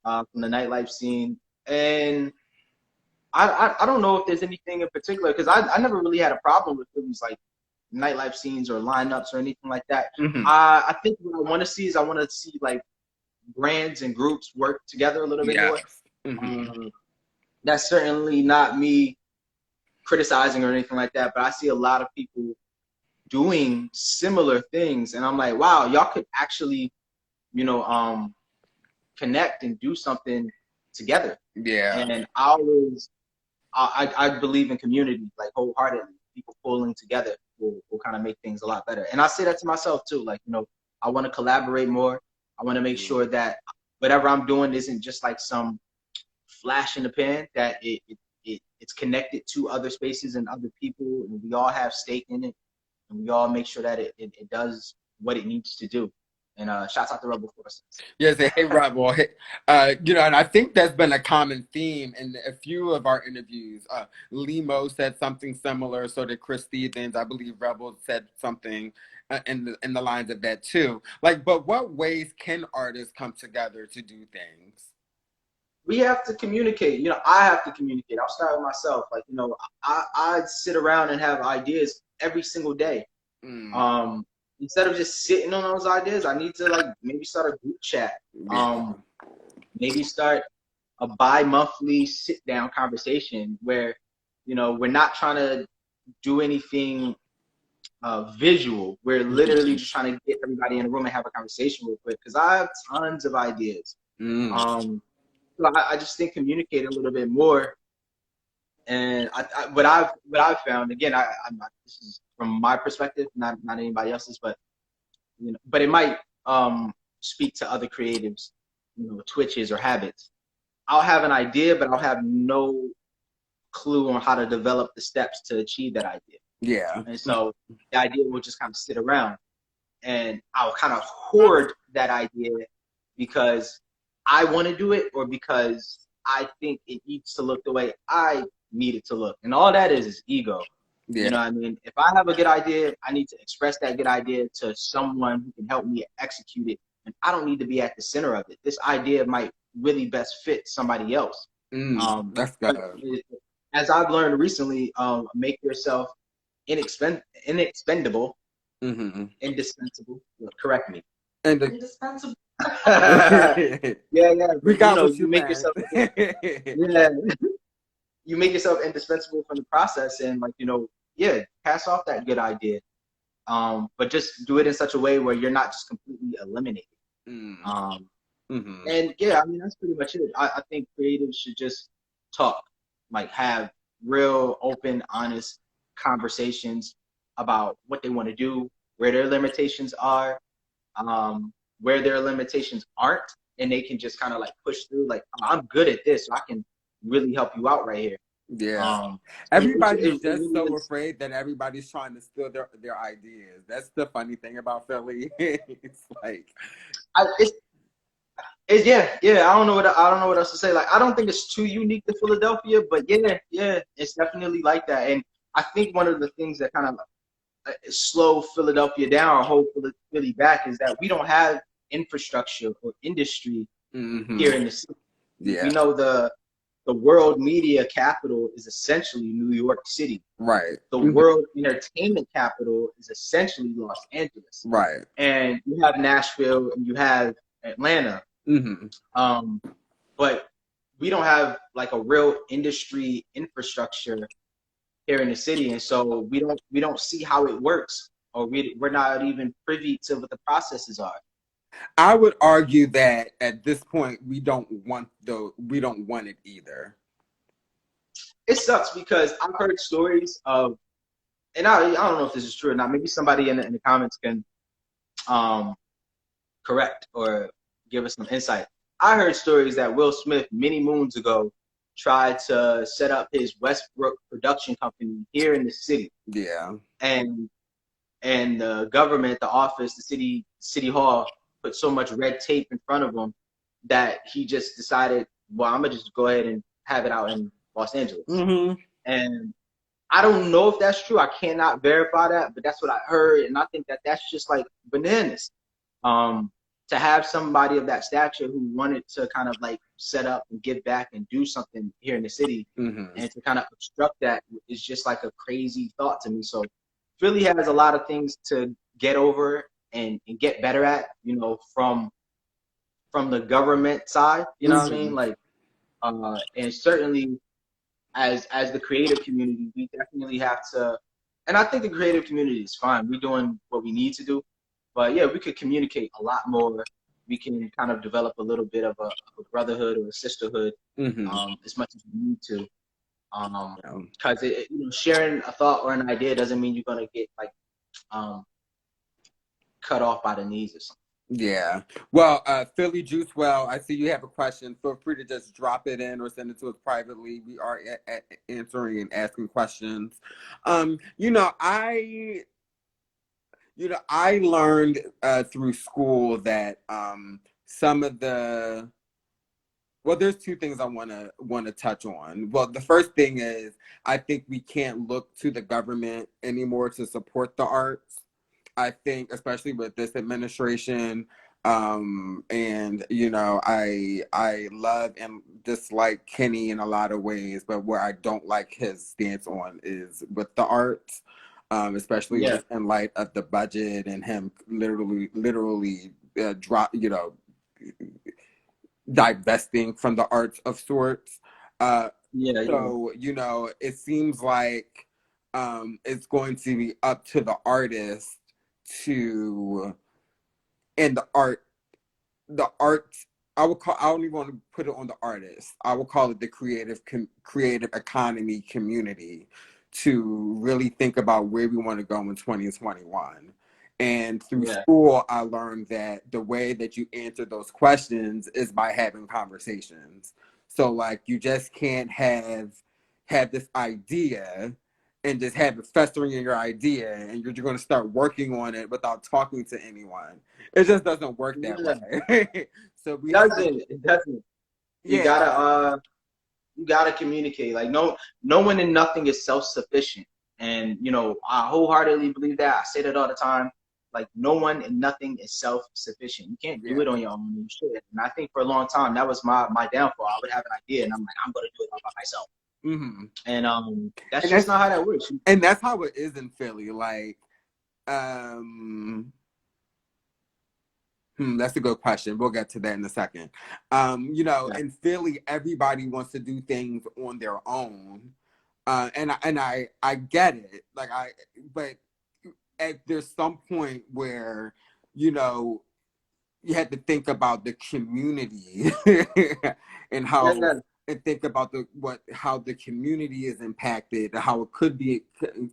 from the nightlife scene. And I don't know if there's anything in particular, because I never really had a problem with things like nightlife scenes or lineups or anything like that. I think what I want to see is like brands and groups work together a little bit more. That's certainly not me criticizing or anything like that, but I see a lot of people doing similar things, and I'm like, wow, y'all could actually, connect and do something together. Yeah. And I believe in community, like wholeheartedly. People pulling together will kind of make things a lot better. And I say that to myself too. Like, I want to collaborate more. I want to make sure that whatever I'm doing isn't just like some flash in the pan, that it's connected to other spaces and other people, and we all have stake in it, and we all make sure that it does what it needs to do. And shouts out to Rebel Force. Yes, hey Rebel. Hey, and I think that's been a common theme in a few of our interviews. Limo said something similar, so did Chris Stevens. I believe Rebel said something in the lines of that too. Like, but what ways can artists come together to do things? We have to communicate. I have to communicate. I'll start with myself. Like, I sit around and have ideas every single day. Instead of just sitting on those ideas, I need to like maybe start a group chat. Maybe start a bi-monthly sit-down conversation where, we're not trying to do anything visual. We're literally just trying to get everybody in a room and have a conversation real quick, because I have tons of ideas. So I just think communicate a little bit more. And what I've found, again, I'm not, this is from my perspective, not anybody else's, but but it might speak to other creatives, twitches or habits. I'll have an idea, but I'll have no clue on how to develop the steps to achieve that idea. Yeah. And so the idea will just kind of sit around, and I'll kind of hoard that idea because I want to do it, or because I think it needs to look the way I need it to look. And all that is ego. Yeah. You know what I mean? If I have a good idea, I need to express that good idea to someone who can help me execute it. And I don't need to be at the center of it. This idea might really best fit somebody else. That's good. As I've learned recently, make yourself inexpendable, indispensable. Correct me. Indispensable. Yeah. We got what you make yourself. You make yourself indispensable from the process, and pass off that good idea. But just do it in such a way where you're not just completely eliminated. And yeah, I mean, that's pretty much it. I think creatives should just talk, like have real, open, honest conversations about what they want to do, where their limitations are, where their limitations aren't, and they can just kind of like push through. Like, I'm good at this, so I can really help you out right here. Yeah. Everybody's just so afraid that everybody's trying to steal their ideas. That's the funny thing about Philly. It's like, yeah. I don't know what else to say. Like, I don't think it's too unique to Philadelphia, but yeah, it's definitely like that. And I think one of the things that kind of slow Philadelphia down or hold Philly back is that we don't have infrastructure or industry here in the city. Yeah. We know the world media capital is essentially New York City. Right. The world entertainment capital is essentially Los Angeles. Right. And you have Nashville and you have Atlanta. But we don't have like a real industry infrastructure here in the city, and so we don't see how it works, or we're not even privy to what the processes are. I would argue that at this point we don't want it either. It sucks because I've heard stories of, and I don't know if this is true or not. Maybe somebody in the comments can correct or give us some insight. I heard stories that Will Smith many moons ago tried to set up his Westbrook production company here in the city. Yeah. And the government, the office, the city hall put so much red tape in front of him that he just decided, well, I'm gonna just go ahead and have it out in Los Angeles. And I don't know if that's true. I cannot verify that, but that's what I heard, and I think that that's just like bananas. To have somebody of that stature who wanted to kind of like set up and give back and do something here in the city, and to kind of obstruct that is just like a crazy thought to me. So Philly has a lot of things to get over and get better at, from the government side, you know what I mean? Like, and certainly as the creative community, we definitely have to, and I think the creative community is fine. We're doing what we need to do. But yeah, we could communicate a lot more. We can kind of develop a little bit of a brotherhood or a sisterhood, as much as we need to. Because sharing a thought or an idea doesn't mean you're gonna get like cut off by the knees or something. Yeah. Well, Philly Juice, I see you have a question. Feel free to just drop it in or send it to us privately. We are answering and asking questions. I learned through school that some of the, there's two things I want to touch on. Well, the first thing is I think we can't look to the government anymore to support the arts. I think, especially with this administration, and I love and dislike Kenny in a lot of ways, but where I don't like his stance on is with the arts. Especially in light of the budget and him literally divesting from the arts of sorts. So, it seems like it's going to be up to the artist and the arts. I don't even want to put it on the artist. I will call it the creative economy community to really think about where we want to go in 2021. And through school, I learned that the way that you answer those questions is by having conversations. So like you just can't have this idea and just have it festering in your idea, and you're going to start working on it without talking to anyone. It just doesn't work that Yeah. way. So we have, It doesn't. You yeah, you gotta communicate. Like no one and nothing is self-sufficient. And I wholeheartedly believe that. I say that all the time. Like no one and nothing is self-sufficient. You can't do yeah. it on your own. You should. And I think for a long time that was my downfall. I would have an idea and I'm like, I'm gonna do it all by myself. Mm-hmm. And that's And just not how that works. and that's how it is in Philly. Like, um, that's a good question. We'll get to that in a second. Yeah. In Philly, everybody wants to do things on their own, and I get it. But there's some point where you know you had to think about the community and how Yeah. and think about how the community is impacted, how it could be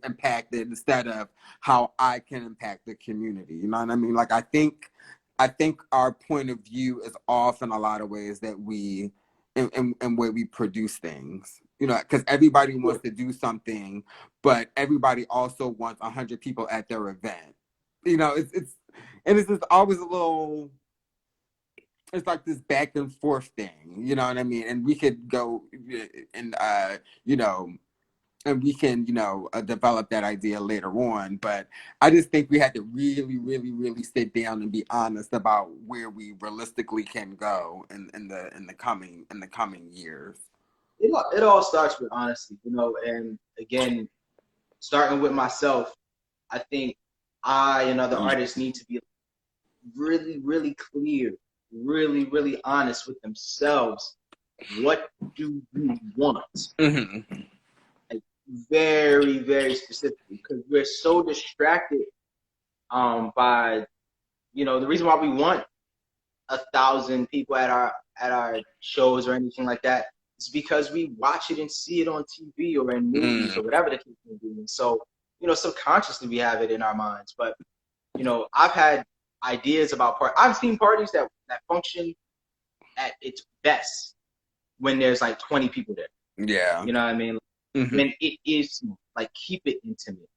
impacted instead of how I can impact the community. You know what I mean? Like I think our point of view is off in a lot of ways that we in where we produce things. Because everybody wants to do something, but everybody also wants 100 people at their event. It's just always a little. It's like this back and forth thing, you know what I mean? And we could go and you know, and we can develop that idea later on. But I just think we had to really, really, really sit down and be honest about where we realistically can go in the coming years. It all starts with honesty, and again, starting with myself, I think I and other artists need to be really, really clear, really, really honest with themselves. What do you want? Mm-hmm. Like, very, very specifically, because we're so distracted by the reason why we want 1,000 people at our shows or anything like that is because we watch it and see it on TV or in movies or whatever the case may be. And so, subconsciously we have it in our minds. But I've had ideas about I've seen parties that function at its best when there's like 20 people there. Yeah. You know what I mean? Mm-hmm. When it is like, keep it intimate.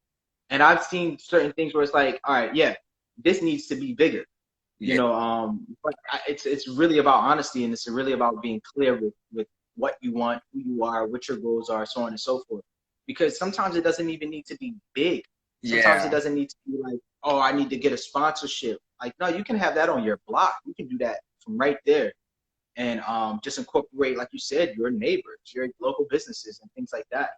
And I've seen certain things where it's like, all right, yeah, this needs to be bigger. Yeah. But it's really about honesty, and it's really about being clear with what you want, who you are, what your goals are, so on and so forth. Because sometimes it doesn't even need to be big. Sometimes it doesn't need to be like, oh, I need to get a sponsorship. Like, no, you can have that on your block. You can do that from right there, and just incorporate, like you said, your neighbors, your local businesses, and things like that.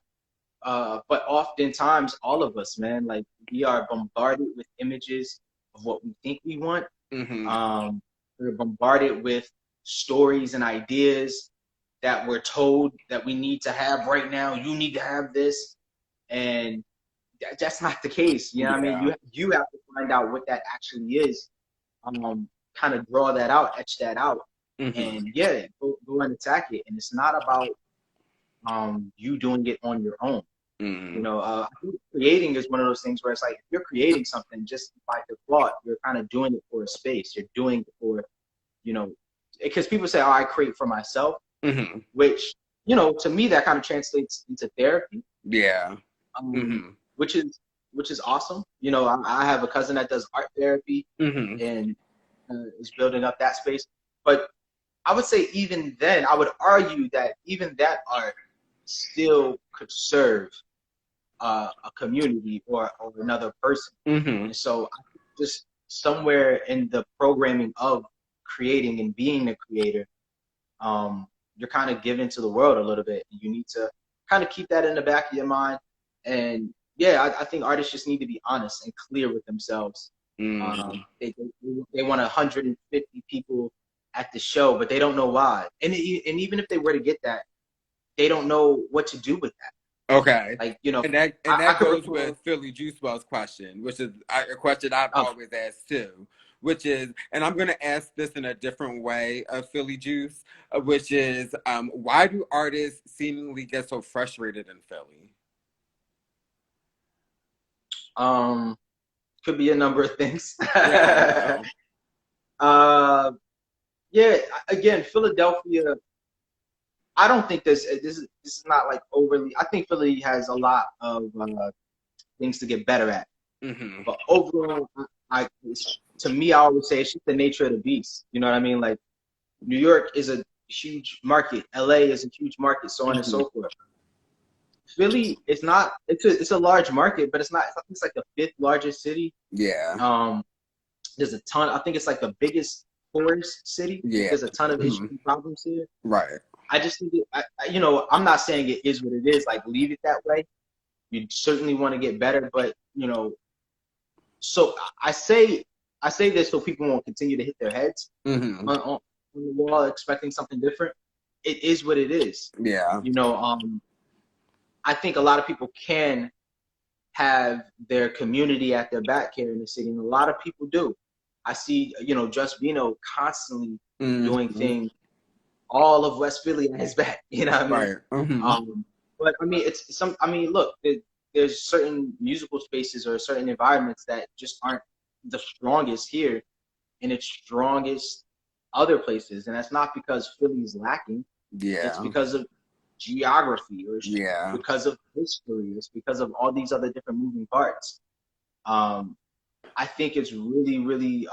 But oftentimes, all of us, man, like, we are bombarded with images of what we think we want. Mm-hmm. We're bombarded with stories and ideas that we're told that we need to have right now. You need to have this, and that's not the case. You know what I mean? You have to find out what that actually is. Kind of draw that out, etch that out, and go and attack it. And it's not about you doing it on your own. I think creating is one of those things where it's like, if you're creating something just by default, you're kind of doing it for a space. You're doing it for, because people say, oh, I create for myself, which, to me, that kind of translates into therapy. Yeah. Which is awesome. I have a cousin that does art therapy and is building up that space. But I would say even then, I would argue that even that art still could serve a community or another person. And so I think just somewhere in the programming of creating and being a creator, you're kind of giving to the world a little bit. You need to kind of keep that in the back of your mind. And yeah, I think artists just need to be honest and clear with themselves. They want 150 people at the show, but they don't know why. And even if they were to get that, they don't know what to do with that. Okay. Like, and that goes with Philly Juice WRLD's question, which is a question I've always asked too, which is, and I'm going to ask this in a different way of Philly Juice, which is, why do artists seemingly get so frustrated in Philly? Could be a number of things. Yeah, yeah, again, Philadelphia, I don't think this is not like overly. I think Philly has a lot of things to get better at. Mm-hmm. But overall, to me, I always say it's just the nature of the beast. You know what I mean? Like New York is a huge market, LA is a huge market, so on and so forth. Philly is not. It's a large market, but it's not. I think it's like the 5th largest city. Yeah. There's a ton. I think it's like the biggest tourist city. Yeah. There's a ton of issues and problems here. Right. I just think you know, I'm not saying it is what it is. Like leave it that way. You certainly want to get better, but you know. So I say this so people won't continue to hit their heads on the wall expecting something different. It is what it is. Yeah. You know, I think a lot of people can have their community at their back here in the city, and a lot of people do. I see, you know, Just Vino constantly doing things, all of West Philly at his back. You know what I mean? Right. But I mean, look, there's certain musical spaces or certain environments that just aren't the strongest here, and it's strongest other places, and that's not because Philly is lacking. Yeah. It's because of geography, or Yeah. because of history. It's because of all these other different moving parts. I think it's really, really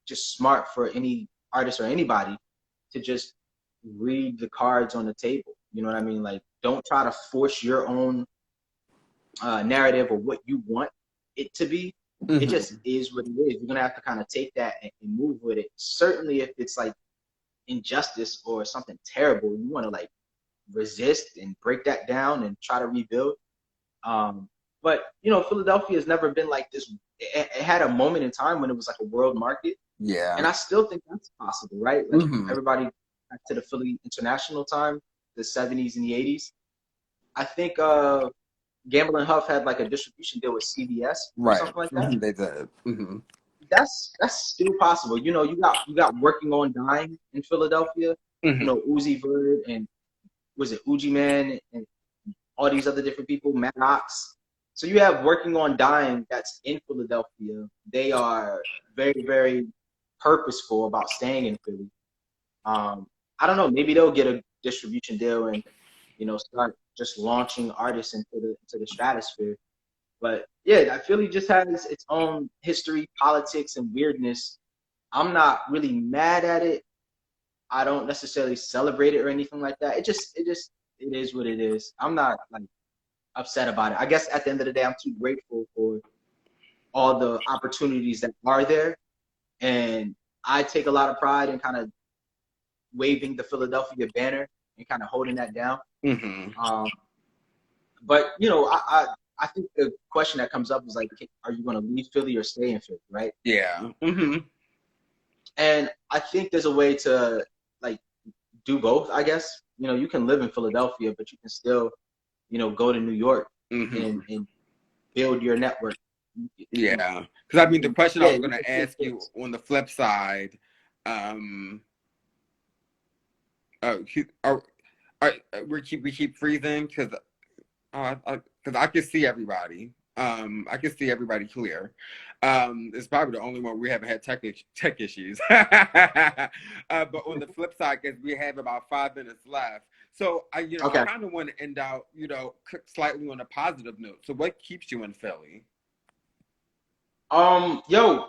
just smart for any artist or anybody to just read the cards on the table. You know what I mean? Like, don't try to force your own narrative or what you want it to be. It just is what it is. You're gonna have to kind of take that and move with it. Certainly, if it's like injustice or something terrible, you want to like resist and break that down and try to rebuild. But you know, Philadelphia has never been like this. It had a moment in time when it was like a world market. Yeah. And I still think that's possible, right? Like everybody back to the Philly International time, the 70s and the 80s. I think Gamble and Huff had like a distribution deal with CBS or something like that. They did. That's still possible. You know, you got Working on Dying in Philadelphia. You know, Uzi Vert and was it Uji Man and all these other different people, Matt Knox. So you have Working on Dying that's in Philadelphia. They are very, very purposeful about staying in Philly. I don't know, maybe they'll get a distribution deal and, you know, start just launching artists into the stratosphere. But yeah, Philly just has its own history, politics, and weirdness. I'm not really mad at it. I don't necessarily celebrate it or anything like that. It is what it is. I'm not like upset about it. I guess at the end of the day, I'm too grateful for all the opportunities that are there. And I take a lot of pride in kind of waving the Philadelphia banner and kind of holding that down. But, you know, I think the question that comes up is like, are you going to leave Philly or stay in Philly, right? Yeah. And I think there's a way to like do both, I guess. You know, you can live in Philadelphia, but you can still, you know, go to New York and build your network. Yeah. Because I mean, the question I was going to ask you on the flip side, we keep freezing because I can see everybody. I can see everybody clear. It's probably the only one we haven't had tech issues. But on the flip side, because we have about 5 minutes left, so I kind of want to end out, you know, slightly on a positive note. So what keeps you in Philly?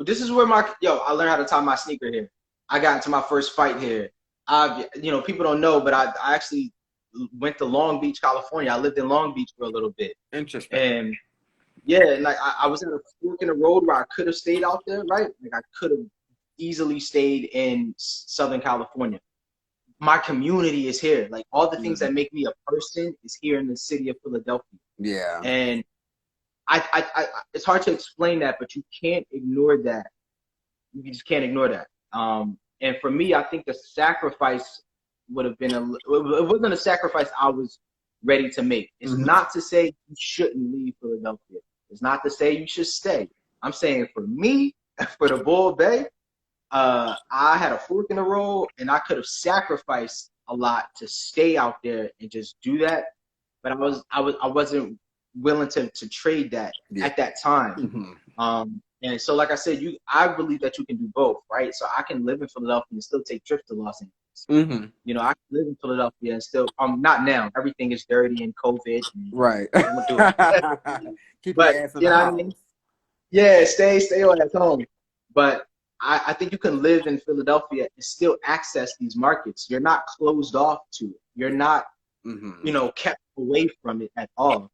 This is where I learned how to tie my sneaker here. I got into my first fight here. You know, people don't know, but I actually went to Long Beach, California. I lived in Long Beach for a little bit. Interesting. And yeah, like I was at a fork in the road where I could have stayed out there, right? Like I could have easily stayed in Southern California. My community is here. Like all the things that make me a person is here in the city of Philadelphia. Yeah. And I it's hard to explain that, but you can't ignore that. You just can't ignore that. And for me, I think the sacrifice would have been it wasn't a sacrifice I was ready to make. It's not to say you shouldn't leave Philadelphia. It's not to say you should stay. I'm saying for me, for the Bul Bey, I had a fork in the road, and I could have sacrificed a lot to stay out there and just do that. But I wasn't willing to trade that at that time. And so, like I said, I believe that you can do both, right? So I can live in Philadelphia and still take trips to Los Angeles. Mm-hmm. You know, I can live in Philadelphia and still, not now. Everything is dirty and COVID, and Right. don't do it. Keep your But ass in you the know what I mean? house. Yeah, stay at home. But I think you can live in Philadelphia and still access these markets. You're not closed off to it. You're not, Mm-hmm. you know, kept away from it at all.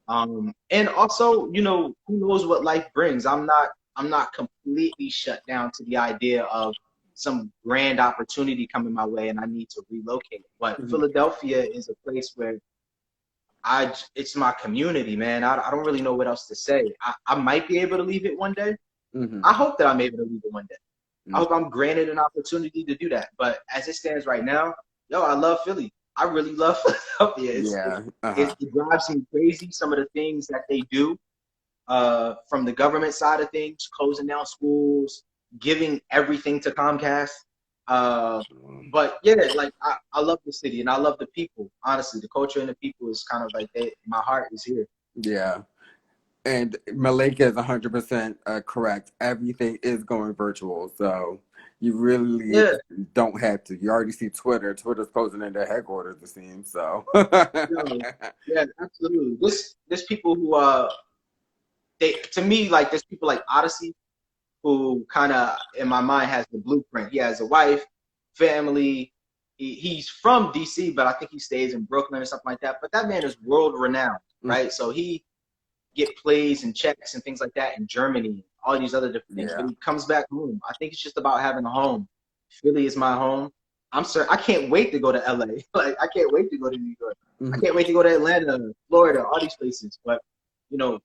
And also, you know, who knows what life brings. I'm not completely shut down to the idea of some grand opportunity coming my way and I need to relocate. But Mm-hmm. Philadelphia is a place where it's my community, man. I don't really know what else to say. I might be able to leave it one day. Mm-hmm. I hope that I'm able to leave it one day. I hope I'm granted an opportunity to do that. But as it stands right now, yo, I love Philly. I really love Philadelphia. Yeah. It drives me crazy, some of the things that they do from the government side of things, closing down schools, giving everything to Comcast. Uh, but yeah, like I love the city and I love the people. Honestly, the culture and the people is kind of like my heart is here. Yeah. And Malika is 100% correct. Everything is going virtual, so you really Yeah, don't have to. You already see Twitter. Twitter's closing in their headquarters, it seems. So. no, yeah, absolutely. This people who they to me like there's people like Odyssey who kind of in my mind has the blueprint. He has a wife, family. He's from DC, but I think he stays in Brooklyn or something like that. But that man is world renowned, right? So he get plays and checks and things like that in Germany, all these other different things. Yeah. But he comes back home. I think it's just about having a home. Philly is my home. I'm sorry, I can't wait to go to LA. Like I can't wait to go to New York. I Mm-hmm. can't wait to go to Atlanta, Florida, all these places. But you know,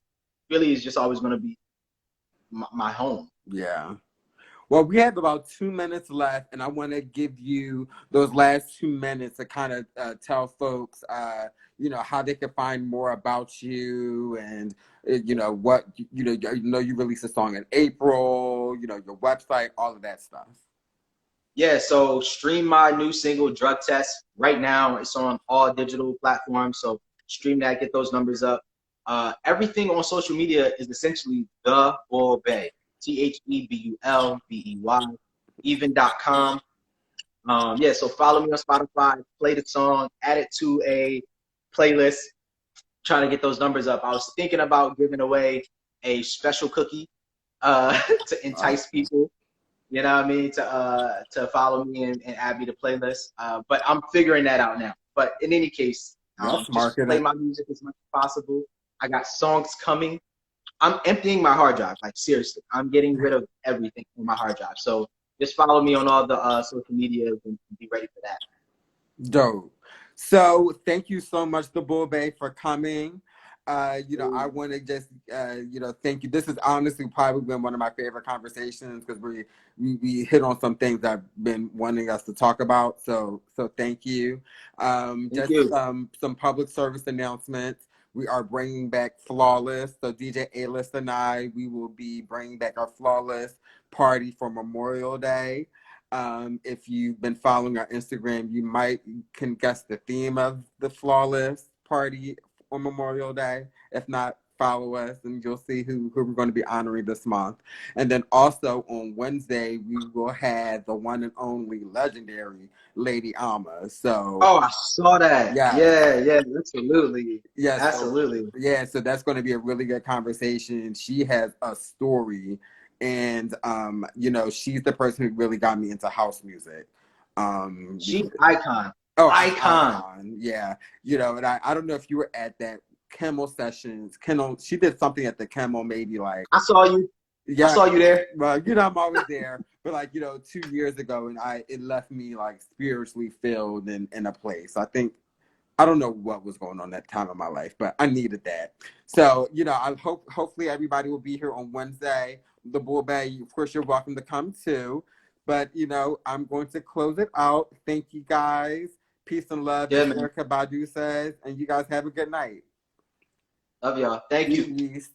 Philly is just always going to be my home. Yeah. Well, we have about 2 minutes left, and I want to give you those last 2 minutes to kind of tell folks, how they can find more about you, and what you released a song in April, your website, all of that stuff. Yeah, so stream my new single, Drug Test. Right now, it's on all digital platforms. So stream that, get those numbers up. Everything on social media is essentially The Bul Bey, TheBulbey, even.com. Yeah, so follow me on Spotify, play the song, add it to a playlist, trying to get those numbers up. I was thinking about giving away a special cookie to entice people. You know what I mean? To follow me and add me to playlist. But I'm figuring that out now. But in any case, Yes, just play marketing. my music as much as possible. I got songs coming. I'm emptying my hard drive. Like seriously, I'm getting rid of everything on my hard drive. So just follow me on all the social medias and be ready for that. Dope. So thank you so much, the Bul Bey, for coming. I want to just, thank you. This has honestly probably been one of my favorite conversations because we hit on some things I've been wanting us to talk about. So thank you. Thank Just you. some public service announcements. We are bringing back Flawless. So DJ A-List and we will be bringing back our Flawless party for Memorial Day. If you've been following our Instagram, you can guess the theme of the Flawless party on Memorial Day. If not, follow us and you'll see who we're going to be honoring this month. And then also on Wednesday, we will have the one and only legendary Lady Alma. So Oh, I saw that. yeah. Yeah, absolutely. Yeah, Absolutely. so that's going to be a really good conversation. She has a story, and she's the person who really got me into house music. She's icon. Oh, Icon. icon, yeah. And I don't know if you were at that Kimmel sessions. Kimmel, she did something at the Kimmel, maybe like I saw you. I yeah. saw you there. Well, I'm always there, but 2 years ago, and it left me like spiritually filled in a place. I don't know what was going on that time of my life, but I needed that. So, I hopefully everybody will be here on Wednesday. The Bul Bey, of course, you're welcome to come too. But, I'm going to close it out. Thank you guys. Peace and love, Yeah, as man. Erica Badu says. And you guys have a good night. Love y'all. Thank you. Peace.